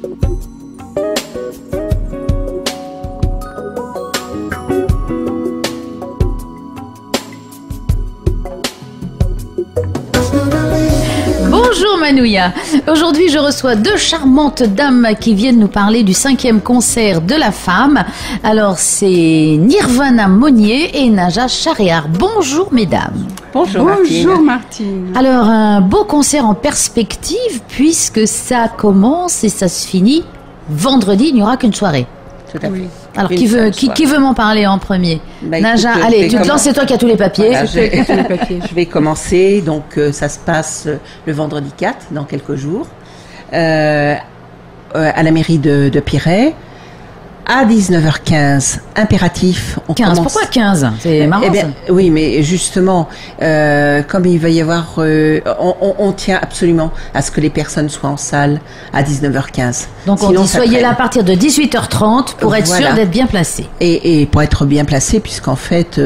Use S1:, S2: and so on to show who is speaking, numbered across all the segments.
S1: Bonjour Manouya. Aujourd'hui, je reçois deux charmantes dames qui viennent nous parler du 5e concert de la femme. Alors, c'est Nirvana Monnier et Naja Chariar. Bonjour mesdames.
S2: Bonjour Martine. Bonjour Martine.
S1: Alors, un beau concert en perspective puisque ça commence et ça se finit vendredi. Il n'y aura qu'une soirée.
S2: Tout à fait. Oui.
S1: Alors, qui veut m'en parler en premier? Naja, écoute, allez, tu te lances, c'est toi qui as tous les papiers.
S2: Voilà, je vais commencer. Donc, ça se passe le vendredi 4, dans quelques jours, à la mairie de Piret, à 19h15. Impératif. On
S1: 15, pourquoi 15? C'est marrant.
S2: Eh bien, oui, mais justement, comme il va y avoir... on tient absolument à ce que les personnes soient en salle à 19h15.
S1: Donc on dit soyez là à partir de 18h30 pour être sûr d'être bien placé.
S2: Et pour être bien placé, puisqu'en fait,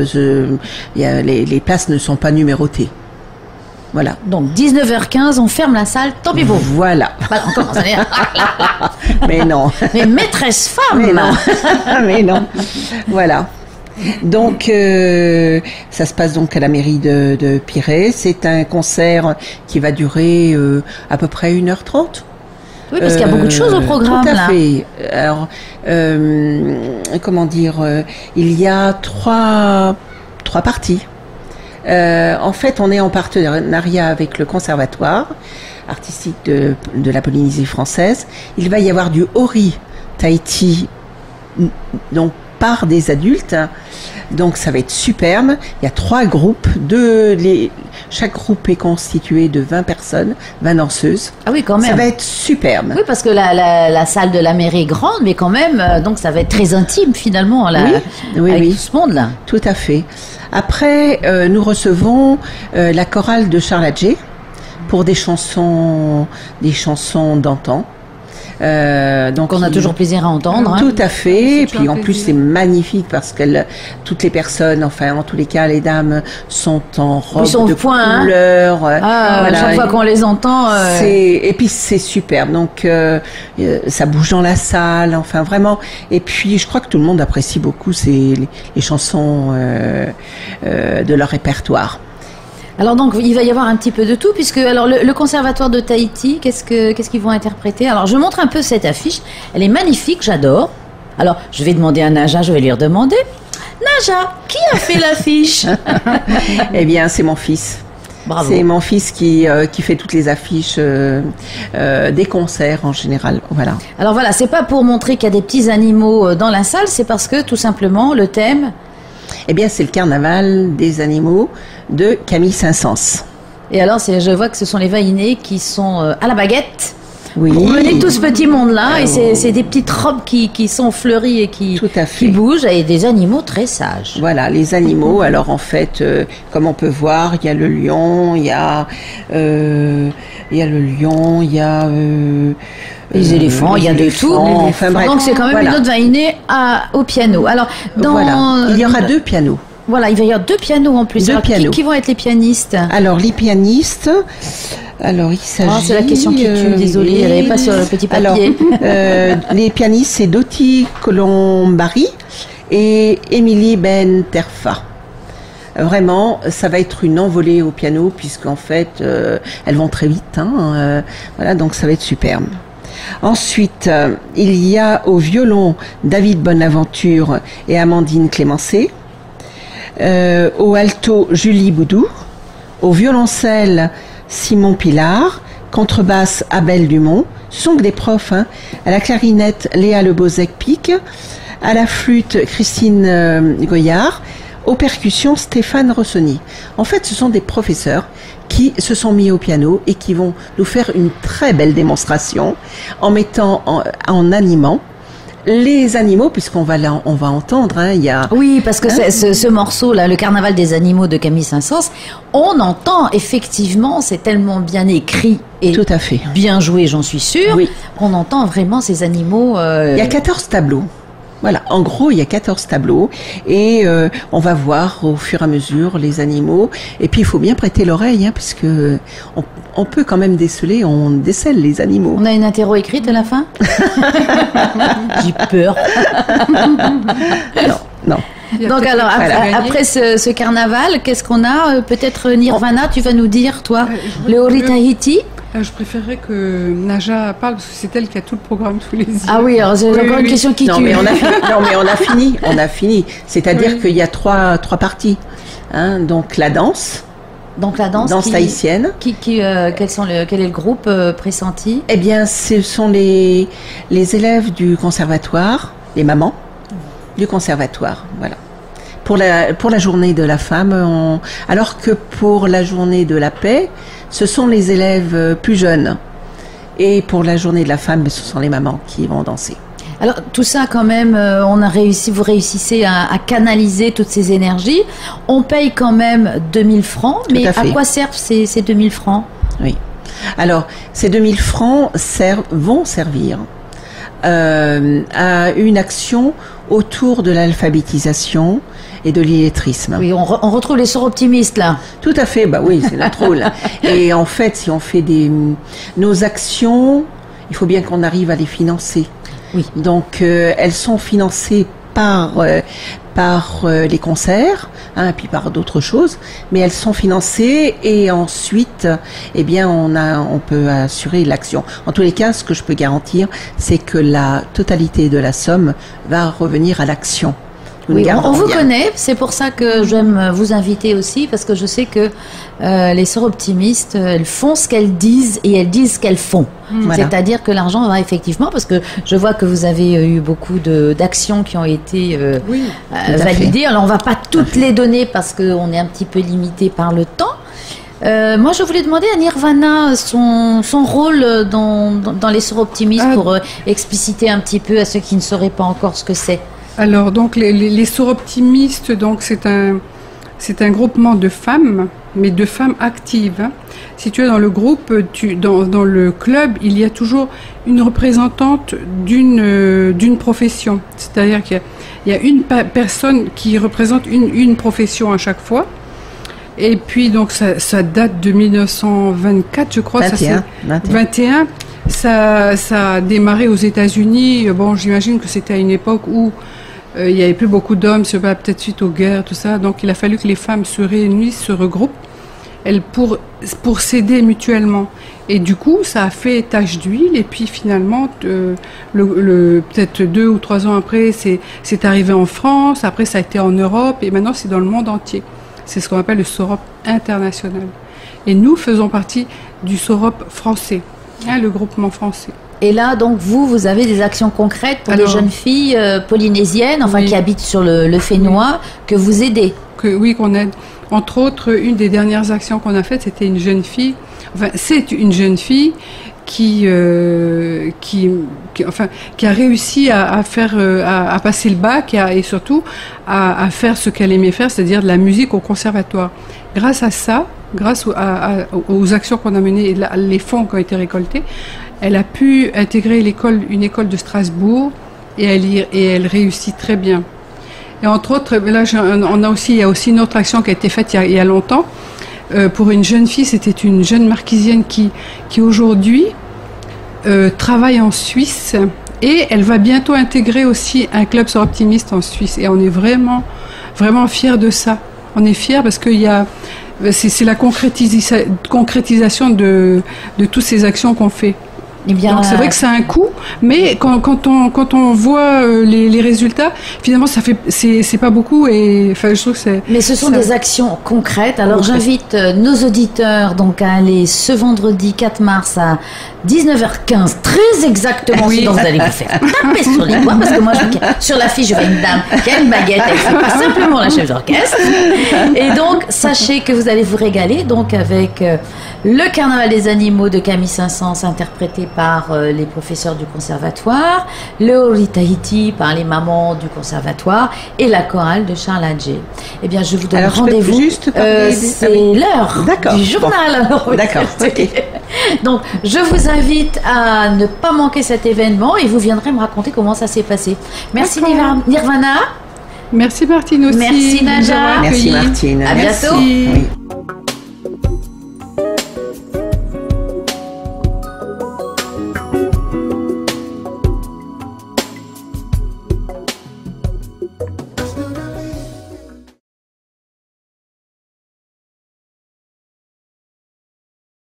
S2: les places ne sont pas numérotées. Voilà.
S1: Donc 19h15, on ferme la salle, tant pis pour vous.
S2: Voilà.
S1: On commence à dire.
S2: Mais non.
S1: Mais maîtresse femme.
S2: Mais non. Mais non. Voilà. Donc ça se passe donc à la mairie de Piret. C'est un concert qui va durer à peu près 1h30.
S1: Oui, parce qu'il y a beaucoup de choses au programme.
S2: Tout à fait. Alors, comment dire, il y a trois parties. En fait, on est en partenariat avec le Conservatoire artistique de la Polynésie française. Il va y avoir du Ori Tahiti, donc par des adultes. Donc ça va être superbe. Il y a 3 groupes. Chaque groupe est constitué de 20 personnes, 20 danseuses.
S1: Ah oui, quand même.
S2: Ça va être superbe.
S1: Oui, parce que la salle de la mairie est grande, mais quand même, donc ça va être très intime finalement, là, avec tout ce monde-là.
S2: Tout à fait. Après, nous recevons la chorale de Charles Adjé pour des chansons d'antan.
S1: Donc on a toujours plaisir à entendre.
S2: Tout à fait. Et puis en plus c'est magnifique parce que toutes les personnes, enfin en tous les cas les dames sont en robe de couleur.
S1: Voilà. Chaque fois qu'on les entend.
S2: Et puis c'est superbe. Donc ça bouge dans la salle. Enfin vraiment. Et puis je crois que tout le monde apprécie beaucoup les chansons de leur répertoire.
S1: Alors donc il va y avoir un petit peu de tout puisque alors le Conservatoire de Tahiti, qu'est-ce qu'ils vont interpréter? Alors je montre un peu cette affiche, elle est magnifique, j'adore. Alors je vais demander à Naja, je vais lui redemander. Naja, qui a fait l'affiche?
S2: Eh bien c'est mon fils.
S1: Bravo.
S2: C'est mon fils qui fait toutes les affiches des concerts en général. Voilà.
S1: Alors voilà, c'est pas pour montrer qu'il y a des petits animaux dans la salle, c'est parce que tout simplement le thème.
S2: Eh bien, c'est le carnaval des animaux de Camille Saint-Saëns.
S1: Et alors, je vois que ce sont les vainés qui sont à la baguette.
S2: Oui.
S1: Pour mener tout ce petit monde-là. Et c'est des petites robes qui sont fleuries et qui bougent. Et des animaux très sages.
S2: Voilà, les animaux. Alors, en fait, comme on peut voir, il y a le lion, il y a
S1: les éléphants, il y a de tout.
S2: Enfin, bref,
S1: donc c'est quand même une autre vainée au piano. Alors,
S2: il y aura 2 pianos.
S1: Voilà, il va y avoir 2 pianos en plus. Alors, qui vont être les pianistes?
S2: Alors les pianistes, il s'agit...
S1: c'est la question qui tue, désolée, elle n'avait pas sur le petit papier.
S2: Alors, les pianistes, c'est Doti Colombari et Émilie Ben Terfa. Vraiment, ça va être une envolée au piano puisqu'en fait, elles vont très vite. Voilà, donc ça va être superbe. Ensuite, il y a au violon David Bonaventure et Amandine Clémencé, au alto Julie Boudou, au violoncelle Simon Pilar, contrebasse Abel Dumont, ce sont que des profs, à la clarinette Léa Lebozec-Pic, à la flûte Christine Goyard, aux percussions Stéphane Rossoni. En fait, ce sont des professeurs qui se sont mis au piano et qui vont nous faire une très belle démonstration en animant les animaux, puisqu'on va entendre, il y a...
S1: Oui, parce que ce morceau-là, le Carnaval des animaux de Camille Saint-Saëns, on entend effectivement, c'est tellement bien écrit et
S2: tout à fait
S1: bien joué, j'en suis sûre, qu'on entend vraiment ces animaux...
S2: Il y a 14 tableaux. Voilà, en gros, il y a 14 tableaux et on va voir au fur et à mesure les animaux. Et puis, il faut bien prêter l'oreille, hein, puisque on peut quand même déceler, on décèle les animaux.
S1: On a une interro écrite à la fin. J'ai peur.
S2: Non.
S1: Donc alors, après ce carnaval, qu'est-ce qu'on a? Peut-être Nirvana, tu vas nous dire, toi, le Ori Tahiti.
S3: Je préférerais que Naja parle, parce que c'est elle qui a tout le programme tous les yeux.
S1: Ah oui, alors c'est encore une question qui tue.
S2: Mais on a fini. C'est-à-dire qu'il y a trois parties. Hein, donc la danse.
S1: Donc la danse
S2: tahitienne.
S1: Quel est le groupe pressenti?
S2: Eh bien, ce sont les élèves du conservatoire, les mamans du conservatoire, voilà. Pour la journée de la femme, alors que pour la journée de la paix, ce sont les élèves plus jeunes. Et pour la journée de la femme, ce sont les mamans qui vont danser.
S1: Alors tout ça quand même, vous réussissez à canaliser toutes ces énergies. On paye quand même 2000 francs, mais à quoi servent ces 2000 francs?
S2: Oui. Alors, ces 2000 francs vont servir à une action autour de l'alphabétisation et de l'illettrisme.
S1: Oui, on retrouve les sœurs optimistes là.
S2: Tout à fait, bah oui, c'est notre rôle. Et en fait, si on fait nos actions, il faut bien qu'on arrive à les financer.
S1: Oui.
S2: Donc, elles sont financées par les concerts, hein, et puis par d'autres choses, mais elles sont financées et ensuite, eh bien, on peut assurer l'action. En tous les cas, ce que je peux garantir, c'est que la totalité de la somme va revenir à l'action.
S1: Oui, on vous connaît, c'est pour ça que j'aime vous inviter aussi, parce que je sais que les sœurs optimistes, elles font ce qu'elles disent et elles disent ce qu'elles font. Voilà. C'est-à-dire que l'argent va effectivement, parce que je vois que vous avez eu beaucoup d'actions qui ont été validées. Alors on ne va pas toutes les donner parce qu'on est un petit peu limité par le temps. Moi, je voulais demander à Nirvana son rôle dans les sœurs optimistes pour expliciter un petit peu à ceux qui ne sauraient pas encore ce que c'est.
S3: Alors, donc, les sœurs optimistes, donc, c'est un groupement de femmes, mais de femmes actives. Hein. Si tu es dans le groupe, dans le club, il y a toujours une représentante d'une profession. C'est-à-dire qu'il y a une personne qui représente une profession à chaque fois. Et puis, donc, ça date de 1924, je crois. 21. Ça a démarré aux États-Unis. Bon, j'imagine que c'était à une époque où il n'y avait plus beaucoup d'hommes, peut-être suite aux guerres, tout ça. Donc, il a fallu que les femmes se réunissent, se regroupent, pour s'aider mutuellement. Et du coup, ça a fait tache d'huile. Et puis, finalement, peut-être 2 ou 3 ans après, c'est arrivé en France. Après, ça a été en Europe. Et maintenant, c'est dans le monde entier. C'est ce qu'on appelle le SOROP international. Et nous faisons partie du SOROP français, hein, le groupement français.
S1: Et là, donc, vous avez des actions concrètes pour des jeunes filles polynésiennes, qui habitent sur le Fénois, que vous aidez.
S3: Qu'on aide. Entre autres, une des dernières actions qu'on a faites, c'était une jeune fille. Enfin, c'est une jeune fille qui a réussi à passer le bac et surtout à faire ce qu'elle aimait faire, c'est-à-dire de la musique au conservatoire. Grâce à ça, grâce aux actions qu'on a menées et les fonds qui ont été récoltés, elle a pu intégrer une école de Strasbourg et elle réussit très bien. Et entre autres, là, il y a aussi une autre action qui a été faite il y a longtemps. Pour une jeune fille, c'était une jeune marquisienne qui aujourd'hui travaille en Suisse et elle va bientôt intégrer aussi un club sœurs optimistes en Suisse. Et on est vraiment, vraiment fiers de ça. On est fiers parce que c'est la concrétisation de toutes ces actions qu'on fait.
S1: Eh bien,
S3: donc c'est vrai que ça a un coût, mais quand on voit les résultats, finalement c'est pas beaucoup et je trouve que c'est.
S1: Mais ce sont des actions concrètes. Alors j'invite nos auditeurs donc à aller ce vendredi 4 mars à 19h15 très exactement. Sinon vous allez vous faire taper sur les doigts parce que moi sur l'affiche je vois une dame qui a une baguette, elle fait pas simplement la chef d'orchestre. Et donc sachez que vous allez vous régaler donc avec le Carnaval des animaux de Camille Saint-Saëns interprété par les professeurs du conservatoire, le Ori Tahiti par les mamans du conservatoire et la chorale de Charles Adjé. Eh bien, je vous donne rendez-vous. C'est l'heure du journal.
S2: Bon. D'accord. Okay.
S1: Donc, je vous invite à ne pas manquer cet événement et vous viendrez me raconter comment ça s'est passé. Merci Nirvana.
S3: Merci Martine aussi.
S1: Merci Naja.
S2: Merci Martine.
S1: À bientôt.
S2: Oui.